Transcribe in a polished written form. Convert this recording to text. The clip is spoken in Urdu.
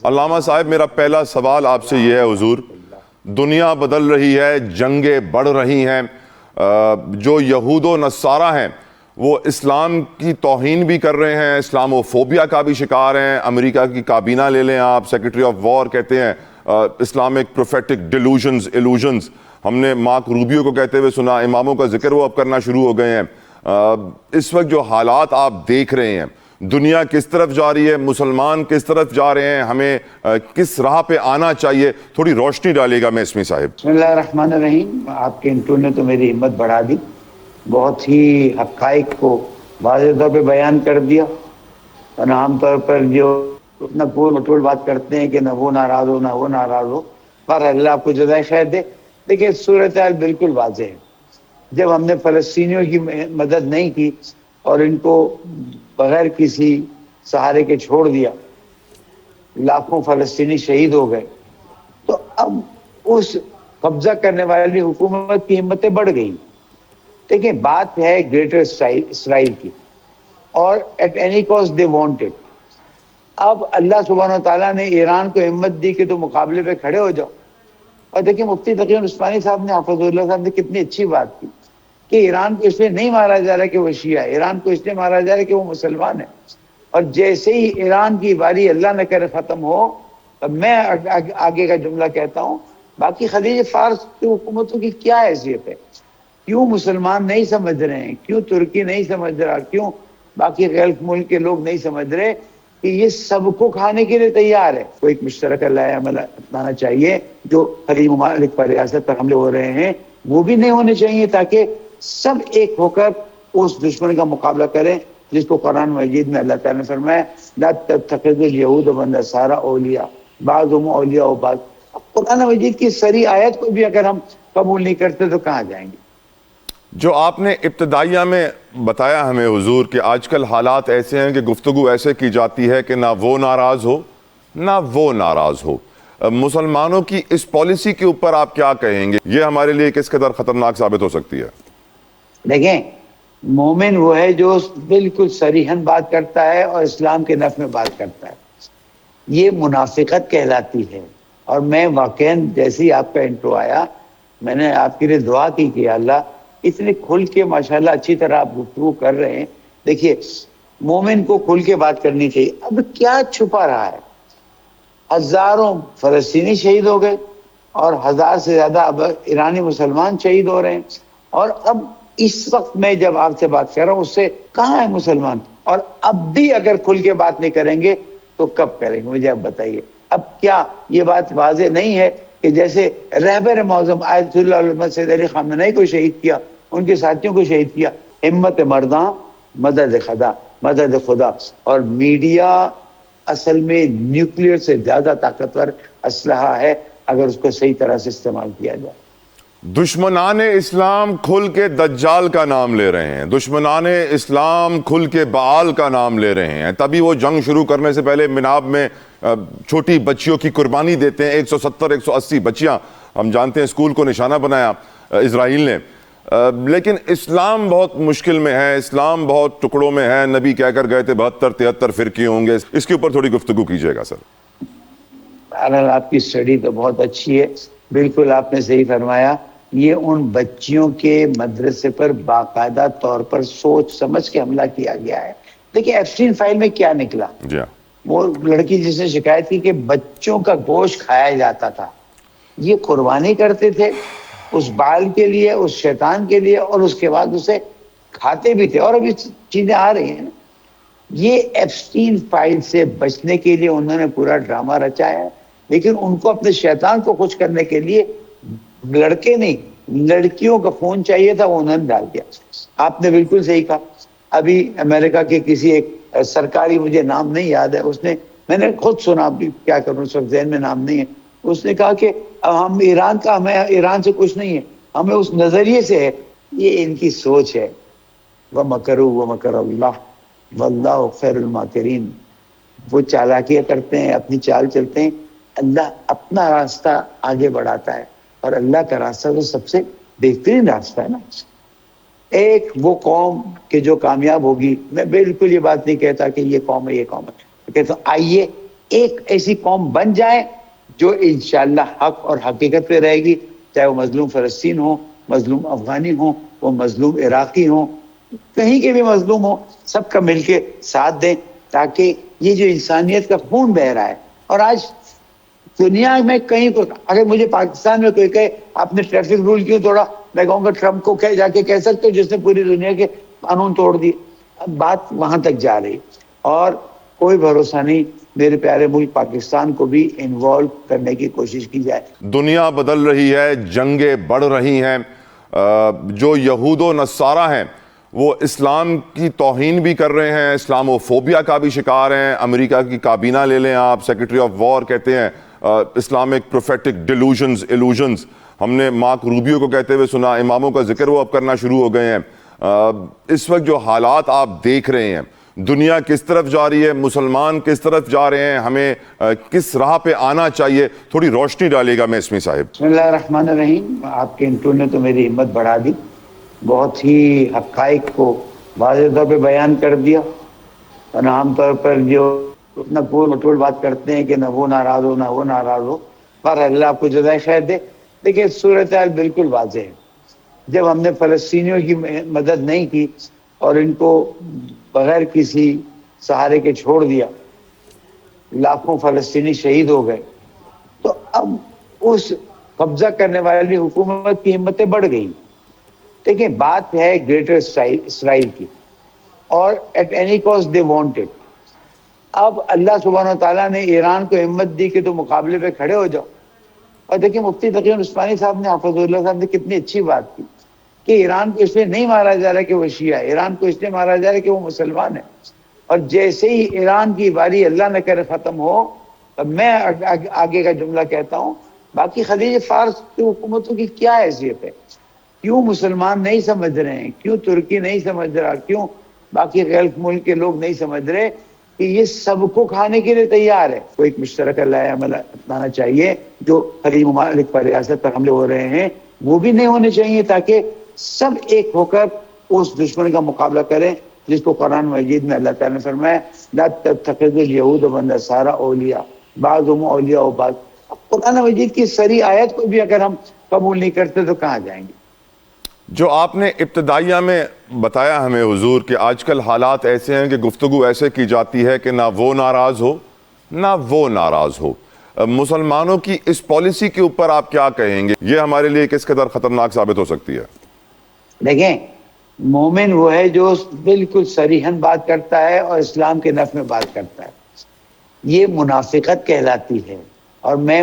علامہ صاحب، میرا پہلا سوال آپ سے یہ ہے حضور، دنیا بدل رہی ہے، جنگیں بڑھ رہی ہیں، جو یہود و نصارہ ہیں وہ اسلام کی توہین بھی کر رہے ہیں، اسلامو فوبیا کا بھی شکار ہیں۔ امریکہ کی کابینہ لے لیں آپ، سیکرٹری آف وار کہتے ہیں اسلامک پروفیٹک ایلوژنز، ہم نے مارک روبیو کو کہتے ہوئے سنا، اماموں کا ذکر وہ اب کرنا شروع ہو گئے ہیں۔ اس وقت جو حالات آپ دیکھ رہے ہیں، دنیا کس طرف جا رہی ہے، مسلمان کس طرف جا رہے ہیں، ہمیں کس راہ پہ آنا چاہیے، تھوڑی روشنی ڈالے گا میسمی صاحب۔ بسم اللہ الرحمن الرحیم۔ آپ کے انٹرو نے تو میری ہمت بڑھا دی، بہت ہی حقائق کو واضح طور پہ بیان کر دیا، اور عام طور پر جو اتنا پور مٹول بات کرتے ہیں کہ نہ وہ ناراض ہو نہ وہ ناراض ہو، پر اللہ آپ کو جزائے خیر دے۔ دیکھیں صورتحال بالکل واضح ہے۔ جب ہم نے فلسطینیوں کی مدد نہیں کی اور ان کو بغیر کسی سہارے کے چھوڑ دیا، لاکھوں فلسطینی شہید ہو گئے، تو اب اس قبضہ کرنے والی حکومت کی ہمتیں بڑھ گئی۔ دیکھیں بات ہے گریٹر اسرائیل کی، اور at any cost they want it. اب اللہ سبحانہ و تعالیٰ نے ایران کو ہمت دی کہ تو مقابلے پہ کھڑے ہو جاؤ۔ اور دیکھیں مفتی تقی عثمانی صاحب نے، حافظ اللہ صاحب نے کتنی اچھی بات کی کہ ایران کو اس لیے نہیں مارا جا رہا کہ وہ شیعہ ہے، ایران کو اس لیے مارا جا رہا ہے کہ وہ مسلمان ہے۔ اور جیسے ہی ایران کی باری اللہ نہ کرے ختم ہو، اب میں آگے کا جملہ کہتا ہوں، باقی خلیج فارس کی حکومتوں کی کیا حیثیت ہے؟ کیوں مسلمان نہیں سمجھ رہے ہیں؟ کیوں ترکی نہیں سمجھ رہا؟ کیوں باقی غلف ملک کے لوگ نہیں سمجھ رہے کہ یہ سب کو کھانے کے لیے تیار ہے؟ کوئی ایک مشترکہ لائحہ عمل اپنانا چاہیے۔ جو خلیج ممالک پر ریاست پر حملے ہو رہے ہیں وہ بھی نہیں ہونے چاہیے، تاکہ سب ایک ہو کر اس دشمن کا مقابلہ کریں، جس کو قرآن مجید میں اللہ تعالیٰ نے فرمایا لا تتخذوا اليهود والنصارى اولیاء بعضهم اولیاء بعض۔ قرآن مجید کی صریح آیت کو بھی اگر ہم قبول نہیں کرتے تو کہاں جائیں گے؟ جو آپ نے ابتدائیہ میں بتایا ہمیں حضور کہ آج کل حالات ایسے ہیں کہ گفتگو ایسے کی جاتی ہے کہ نہ وہ ناراض ہو نہ وہ ناراض ہو، مسلمانوں کی اس پالیسی کے اوپر آپ کیا کہیں گے؟ یہ ہمارے لیے کس قدر خطرناک ثابت ہو سکتی ہے؟ دیکھیں مومن وہ ہے جو بالکل صریحاً بات کرتا ہے اور اسلام کے نفع میں بات کرتا ہے، یہ منافقت کہلاتی ہے۔ اور میں واقعاً جیسے ہی آپ کا انٹرو آیا، میں نے آپ کے لیے دعا کی کہ اللہ اتنے کھل کے ماشاءاللہ اچھی طرح آپ گفتگو کر رہے ہیں۔ دیکھیے مومن کو کھل کے بات کرنی چاہیے۔ اب کیا چھپا رہا ہے؟ ہزاروں فلسطینی شہید ہو گئے اور 1000 سے زیادہ اب ایرانی مسلمان شہید ہو رہے ہیں، اور اب اس وقت میں جب آپ سے بات کر رہا ہوں اس سے کہاں ہے مسلمان؟ اور اب بھی اگر کھل کے بات نہیں کریں گے تو کب کریں گے؟ مجھے اب بتائیے۔ اب کیا یہ بات واضح نہیں ہے کہ جیسے رہبر معظم آیت اللہ علامہ سید علی خامنہ ای کو شہید کیا، ان کے ساتھیوں کو شہید کیا، ہمت مرداں مدد خدا، مدد خدا۔ اور میڈیا اصل میں نیوکلیئر سے زیادہ طاقتور اسلحہ ہے اگر اس کو صحیح طرح سے استعمال کیا جائے۔ دشمنان اسلام کھل کے دجال کا نام لے رہے ہیں، دشمنان اسلام کھل کے بعال کا نام لے رہے ہیں، تبھی وہ جنگ شروع کرنے سے پہلے مناب میں چھوٹی بچیوں کی قربانی دیتے ہیں۔ 170 180 بچیاں، ہم جانتے ہیں اسکول کو نشانہ بنایا اسرائیل نے۔ لیکن اسلام بہت مشکل میں ہے، اسلام بہت ٹکڑوں میں ہے، نبی کہہ کر گئے تھے 72 73 فرقے ہوں گے۔ اس کے اوپر تھوڑی گفتگو کیجیے گا سر۔ بہرحال آپ کی اسٹڈی تو بہت اچھی ہے، بالکل آپ نے صحیح فرمایا۔ یہ ان بچیوں کے مدرسے پر باقاعدہ طور پر سوچ سمجھ کے حملہ کیا گیا ہے۔ دیکھیں ایپسٹین فائل میں کیا نکلا؟ جی ہاں، وہ لڑکی جس نے شکایت کی کہ بچوں کا گوشت کھایا جاتا تھا، یہ قربانی کرتے تھے اس بال کے لیے، اس شیطان کے لیے، اور اس کے بعد اسے کھاتے بھی تھے، اور ابھی چیزیں آ رہی ہیں۔ یہ ایپسٹین فائل سے بچنے کے لیے انہوں نے پورا ڈرامہ رچا ہے، لیکن ان کو اپنے شیطان کو خوش کرنے کے لیے لڑکے نہیں لڑکیوں کا خون چاہیے تھا، وہ انہوں نے ڈال دیا۔ آپ نے بالکل صحیح کہا۔ ابھی امریکہ کے کسی ایک سرکاری، مجھے نام نہیں یاد ہے، اس نے، میں نے خود سنا، بھی کیا کروں اس وقت ذہن میں نام نہیں ہے، اس نے کہا کہ ہم ایران کا، ہمیں ایران سے کچھ نہیں ہے، ہمیں اس نظریے سے ہے۔ یہ ان کی سوچ ہے۔ وَمَكَرُوا وَمَكَرَ اللَّهُ وَاللَّهُ خَيْرُ الْمَاكِرِينَ۔ وہ چالاکیاں کرتے ہیں، اپنی چال چلتے ہیں، اللہ اپنا راستہ آگے بڑھاتا ہے، اور اللہ کا راستہ تو سب سے بہترین راستہ ہے نا۔ ایک وہ قوم کہ جو کامیاب ہوگی، میں بالکل یہ بات نہیں کہتا کہ یہ قوم ہے یہ قوم ہے، میں کہتا ہوں آئیے ایک ایسی قوم بن جائے جو انشاءاللہ حق اور حقیقت پہ رہے گی، چاہے وہ مظلوم فلسطین ہو، مظلوم افغانی ہو، وہ مظلوم عراقی ہو، کہیں کے بھی مظلوم ہو، سب کا مل کے ساتھ دیں، تاکہ یہ جو انسانیت کا خون بہ رہا ہے. اور آج دنیا میں کہیں کو، اگر مجھے پاکستان میں کوئی کہے آپ نے ٹریفک رول کیوں توڑا، میں کہوں گا ٹرمپ کو جا کے کہہ سکتے ہو جس نے پوری دنیا کے قانون توڑ دیے. اب بات وہاں تک جا رہی اور کوئی بھروسہ نہیں. میرے پیارے ملک پاکستان کو بھی انوالو کرنے کی کوشش کی جائے. دنیا بدل رہی ہے، جنگیں بڑھ رہی ہیں، جو یہود و نصارہ ہیں وہ اسلام کی توہین بھی کر رہے ہیں، اسلامو فوبیا کا بھی شکار ہیں. امریکہ کی کابینہ لے لیں آپ، سیکرٹری آف وار کہتے ہیں اسلامک پروفیٹک ڈیلوژنز ایلوژنز. ہم نے مارک روبیو کو کہتے ہوئے سنا، اماموں کا ذکر وہ اب کرنا شروع ہو گئے ہیں. اس وقت جو حالات آپ دیکھ رہے ہیں، دنیا کس طرف جا رہی ہے، مسلمان کس طرف جا رہے ہیں، ہمیں کس راہ پہ آنا چاہیے، تھوڑی روشنی ڈالیے گا اسمی صاحب. بسم اللہ الرحمن الرحیم. آپ کے انٹرو نے تو میری ہمت بڑھا دی، بہت ہی حقائق کو واضح طور پہ بیان کر دیا. اور عام طور پر جو اتنا پور مٹول بات کرتے ہیں کہ نہ وہ ناراض ہو نہ وہ ناراض ہو، پر اللہ آپ کو جزائے خیر دے. دیکھیے صورتحال بالکل واضح ہے. جب ہم نے فلسطینیوں کی مدد نہیں کی اور ان کو بغیر کسی سہارے کے چھوڑ دیا، لاکھوں فلسطینی شہید ہو گئے، تو اب اس قبضہ کرنے والی حکومت کی ہمتیں بڑھ گئی. دیکھیں بات ہے گریٹر اسرائیل کی، اور at any cost they want it. اب اللہ سبحانہ و تعالیٰ نے ایران کو ہمت دی کہ تو مقابلے پہ کھڑے ہو جاؤ. اور دیکھیں مفتی تقی عثمانی صاحب نے، حافظ اللہ صاحب نے کتنی اچھی بات کی کہ ایران کو اس لیے نہیں مارا جا رہا کہ وہ شیعہ ہے، ایران کو اس لیے مارا جا رہا کہ وہ مسلمان ہے. اور جیسے ہی ایران کی باری اللہ نہ کرے ختم ہو، اب میں آگے کا جملہ کہتا ہوں، باقی خلیج فارس کی حکومتوں کی کیا حیثیت ہے؟ کیوں مسلمان نہیں سمجھ رہے ہیں؟ کیوں ترکی نہیں سمجھ رہا؟ کیوں باقی غیر ملک کے لوگ نہیں سمجھ رہے کہ یہ سب کو کھانے کے لیے تیار ہے؟ کوئی ایک مشترکہ لائحہ عمل اپنانا چاہیے. جو خلیج ممالک پر ریاست پر حملے ہو رہے ہیں وہ بھی نہیں ہونے چاہیے، تاکہ سب ایک ہو کر اس دشمن کا مقابلہ کریں جس کو قرآن مجید میں اللہ تعالیٰ نے فرمایا لا تتخذوا اليهود والنصارى اولیاء بعضهم اولیاء بعض. قرآن مجید کی سری آیت کو بھی اگر ہم قبول نہیں کرتے تو کہاں جائیں گے؟ جو آپ نے ابتدائیہ میں بتایا ہمیں حضور کہ آج کل حالات ایسے ہیں کہ گفتگو ایسے کی جاتی ہے کہ نہ وہ ناراض ہو نہ وہ ناراض ہو. مسلمانوں کی اس پالیسی کے اوپر آپ کیا کہیں گے؟ یہ ہمارے لیے کس قدر خطرناک ثابت ہو سکتی ہے؟ دیکھیں مومن وہ ہے جو بالکل صریحاً بات کرتا ہے اور اسلام کے نفع میں بات کرتا ہے. یہ منافقت کہلاتی ہے. اور میں